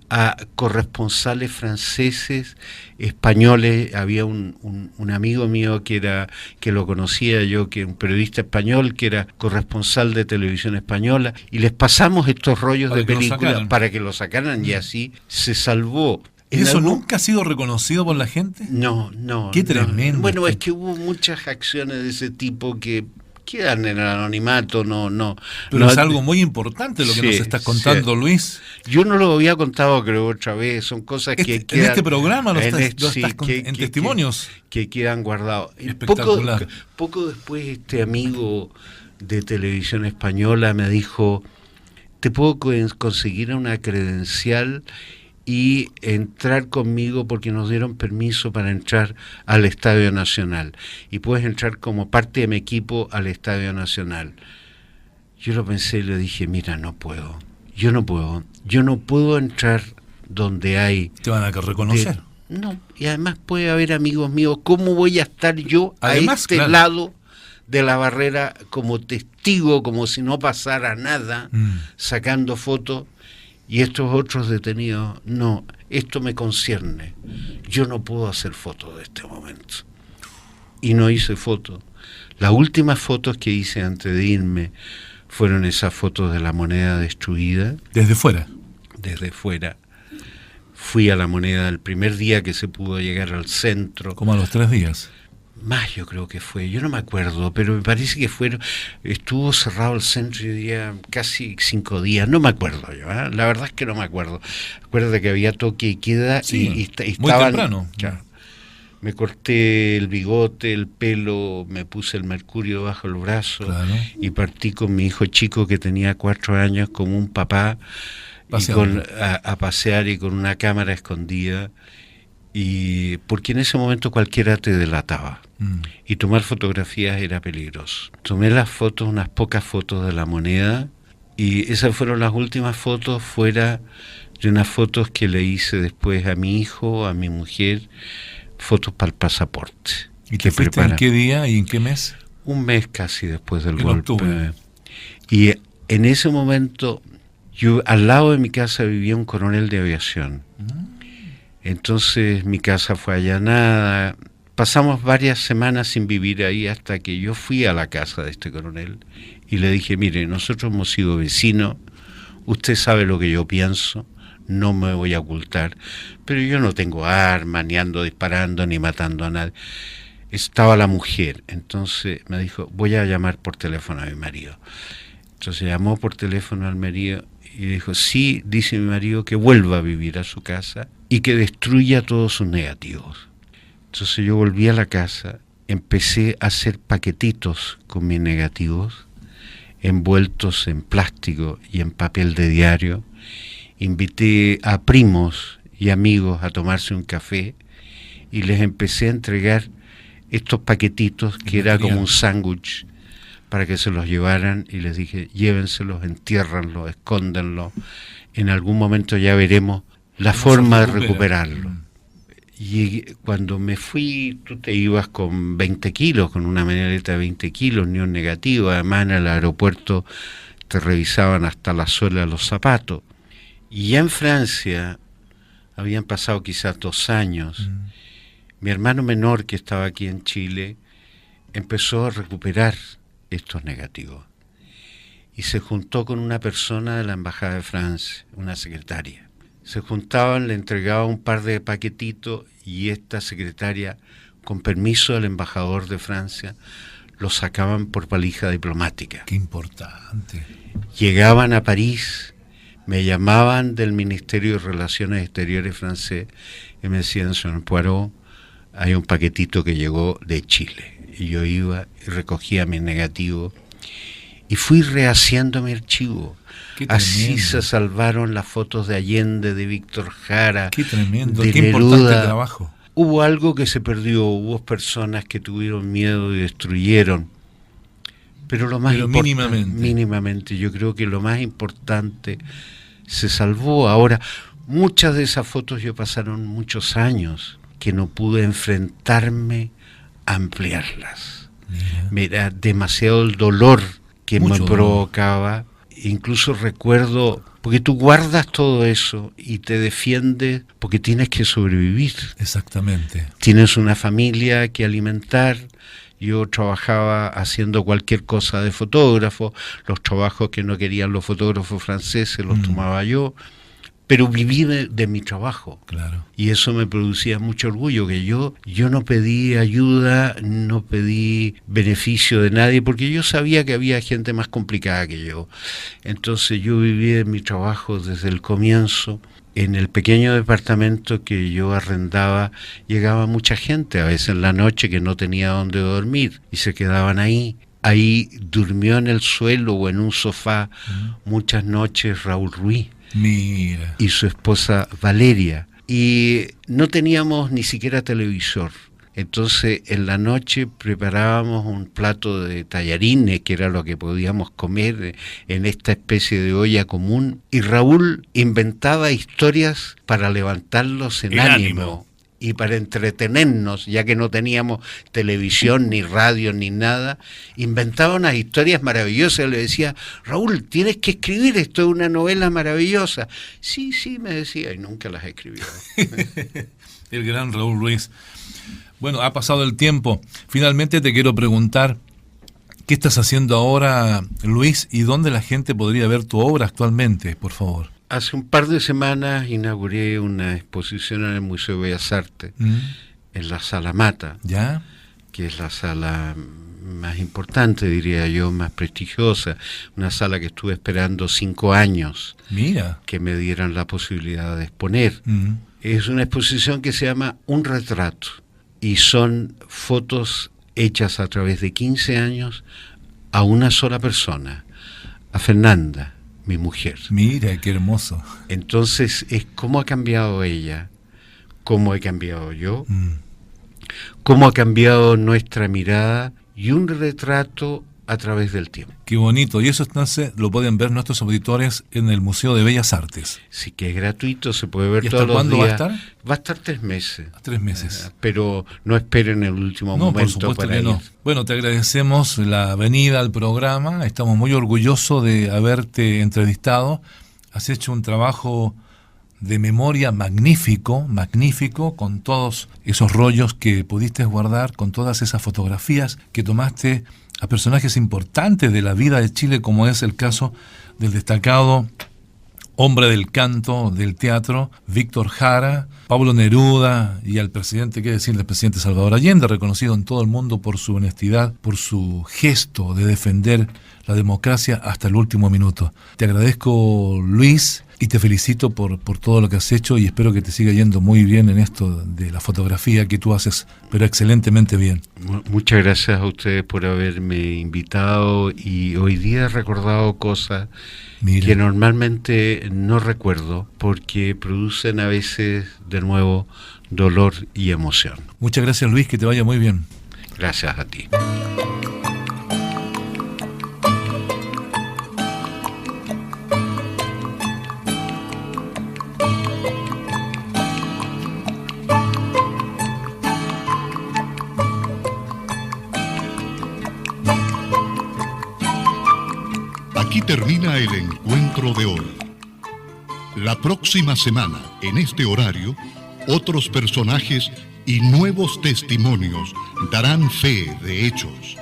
a corresponsales franceses, españoles. Había un amigo mío que lo conocía yo, que un periodista español que era corresponsal de televisión española, y les pasamos estos rollos de películas para que lo sacaran, y así se salvó. ¿Eso nunca ha sido reconocido por la gente? No. Qué tremendo. Bueno, es que hubo muchas acciones de ese tipo que quedan en el anonimato, Pero es algo muy importante lo que nos estás contando, Luis. Yo no lo había contado, creo, otra vez. Son cosas que quedan... En este programa lo estás en testimonios. Que quedan guardados. Espectacular. Poco después este amigo de Televisión Española me dijo, te puedo conseguir una credencial y entrar conmigo porque nos dieron permiso para entrar al Estadio Nacional y puedes entrar como parte de mi equipo al Estadio Nacional. Yo lo pensé y le dije, mira, yo no puedo entrar donde hay... Te van a reconocer. No, y además puede haber amigos míos, ¿cómo voy a estar yo además, a este lado de la barrera como testigo, como si no pasara nada, sacando fotos? Y estos otros detenidos, no, esto me concierne, yo no puedo hacer fotos de este momento. Y no hice fotos. Las últimas fotos que hice antes de irme fueron esas fotos de la moneda destruida. ¿Desde fuera? Desde fuera. Fui a la moneda el primer día que se pudo llegar al centro. ¿Como a los 3 días? Más yo creo que fue, yo no me acuerdo, pero me parece que estuvo cerrado el centro, yo diría, casi 5 días, no me acuerdo yo, la verdad es que no me acuerdo. Acuérdate que había toque y queda y estaban... Muy temprano. Claro, me corté el bigote, el pelo, me puse el mercurio bajo el brazo, y partí con mi hijo chico que tenía 4 años como un papá a pasear y con una cámara escondida. Y porque en ese momento cualquiera te delataba y tomar fotografías era peligroso. Tomé las fotos, unas pocas fotos de la moneda, y esas fueron las últimas fotos fuera de unas fotos que le hice después a mi hijo, a mi mujer, fotos para el pasaporte. ¿Y te fuiste en qué día y en qué mes? Un mes casi después del golpe. Octubre. Y en ese momento, yo al lado de mi casa vivía un coronel de aviación. Entonces mi casa fue allanada, pasamos varias semanas sin vivir ahí hasta que yo fui a la casa de este coronel y le dije, mire, nosotros hemos sido vecinos, usted sabe lo que yo pienso, no me voy a ocultar, pero yo no tengo armas, ni ando disparando, ni matando a nadie. Estaba la mujer, entonces me dijo, voy a llamar por teléfono a mi marido. Entonces llamó por teléfono al marido y dijo, sí, dice mi marido que vuelva a vivir a su casa y que destruya todos sus negativos. Entonces yo volví a la casa, empecé a hacer paquetitos con mis negativos, envueltos en plástico y en papel de diario. Invité a primos y amigos a tomarse un café y les empecé a entregar estos paquetitos que era como un sándwich para que se los llevaran, y les dije, llévenselos, entiérranlos, escóndanlos, en algún momento ya veremos la forma de recuperarlo. Y cuando me fui, tú te ibas con 20 kilos, con una maleta de 20 kilos, ni un negativo. Además, en el aeropuerto te revisaban hasta la suela de los zapatos. Y ya en Francia, habían pasado quizás 2 años, mi hermano menor, que estaba aquí en Chile, empezó a recuperar estos negativos. Y se juntó con una persona de la Embajada de Francia, una secretaria. Se juntaban, le entregaba un par de paquetitos y esta secretaria, con permiso del embajador de Francia, los sacaban por valija diplomática. Qué importante. Llegaban a París, me llamaban del Ministerio de Relaciones Exteriores francés y me decían: señor Poirot, hay un paquetito que llegó de Chile. Y yo iba y recogía mis negativos y fui rehaciendo mi archivo. Así se salvaron las fotos de Allende, de Víctor Jara. Qué tremendo, de qué Neruda. importante trabajo. Hubo algo que se perdió, hubo personas que tuvieron miedo y destruyeron. Pero lo más importante, mínimamente, yo creo que lo más importante se salvó. Ahora, muchas de esas fotos yo pasaron muchos años que no pude enfrentarme a ampliarlas. Era demasiado el dolor que me provocaba. Incluso recuerdo, porque tú guardas todo eso y te defiendes porque tienes que sobrevivir. Exactamente. Tienes una familia que alimentar. Yo trabajaba haciendo cualquier cosa de fotógrafo, los trabajos que no querían los fotógrafos franceses los tomaba yo, pero viví de mi trabajo. Claro. Y eso me producía mucho orgullo, que yo no pedí ayuda, no pedí beneficio de nadie, porque yo sabía que había gente más complicada que yo. Entonces yo viví de mi trabajo desde el comienzo. En el pequeño departamento que yo arrendaba llegaba mucha gente, a veces en la noche, que no tenía dónde dormir y se quedaban ahí. Ahí durmió en el suelo o en un sofá muchas noches Raúl Ruiz. Mira. Y su esposa Valeria. Y no teníamos ni siquiera televisor. Entonces en la noche preparábamos un plato de tallarines, que era lo que podíamos comer en esta especie de olla común, y Raúl inventaba historias para levantarlos en ánimo y para entretenernos, ya que no teníamos televisión, ni radio, ni nada. Inventaba unas historias maravillosas. Le decía: Raúl, tienes que escribir, esto es una novela maravillosa. Sí, me decía, y nunca las escribió. El gran Raúl Ruiz. Bueno, ha pasado el tiempo. Finalmente te quiero preguntar, ¿qué estás haciendo ahora, Luis? ¿Y dónde la gente podría ver tu obra actualmente, por favor? Hace un par de semanas inauguré una exposición en el Museo de Bellas Artes, en la Sala Mata, ¿ya? Que es la sala más importante, diría yo, más prestigiosa, una sala que estuve esperando 5 años. Mira. Que me dieran la posibilidad de exponer. Es una exposición que se llama Un retrato, y son fotos hechas a través de 15 años a una sola persona, a Fernanda, mi mujer. Mira, qué hermoso. Entonces es cómo ha cambiado ella, cómo he cambiado yo, cómo ha cambiado nuestra mirada, y un retrato a través del tiempo. Qué bonito. Y eso entonces lo pueden ver nuestros auditores en el Museo de Bellas Artes. Sí, que es gratuito, se puede ver todos los días. ¿Cuándo va a estar? Va a estar 3 meses. 3 meses. Pero no esperen el último momento. Por supuesto para que ir. no. Bueno, te agradecemos la venida al programa. Estamos muy orgullosos de haberte entrevistado. Has hecho un trabajo de memoria magnífico, con todos esos rollos que pudiste guardar, con todas esas fotografías que tomaste a personajes importantes de la vida de Chile, como es el caso del destacado hombre del canto, del teatro, Víctor Jara, Pablo Neruda, y al presidente, qué decir, del presidente Salvador Allende, reconocido en todo el mundo por su honestidad, por su gesto de defender la democracia hasta el último minuto. Te agradezco, Luis, y te felicito por todo lo que has hecho, y espero que te siga yendo muy bien en esto de la fotografía que tú haces, pero excelentemente bien. Muchas gracias a ustedes por haberme invitado, y hoy día he recordado cosas que normalmente no recuerdo, porque producen a veces de nuevo dolor y emoción. Muchas gracias, Luis, que te vaya muy bien. Gracias a ti. termina el encuentro de hoy. La próxima semana, en este horario, otros personajes y nuevos testimonios darán fe de hechos.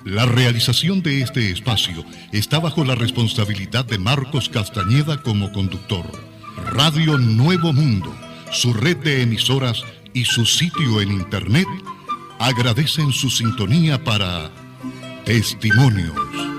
La realización de este espacio está bajo la responsabilidad de Marcos Castañeda como conductor. Radio Nuevo Mundo, su red de emisoras y su sitio en internet agradecen su sintonía para Testimonios.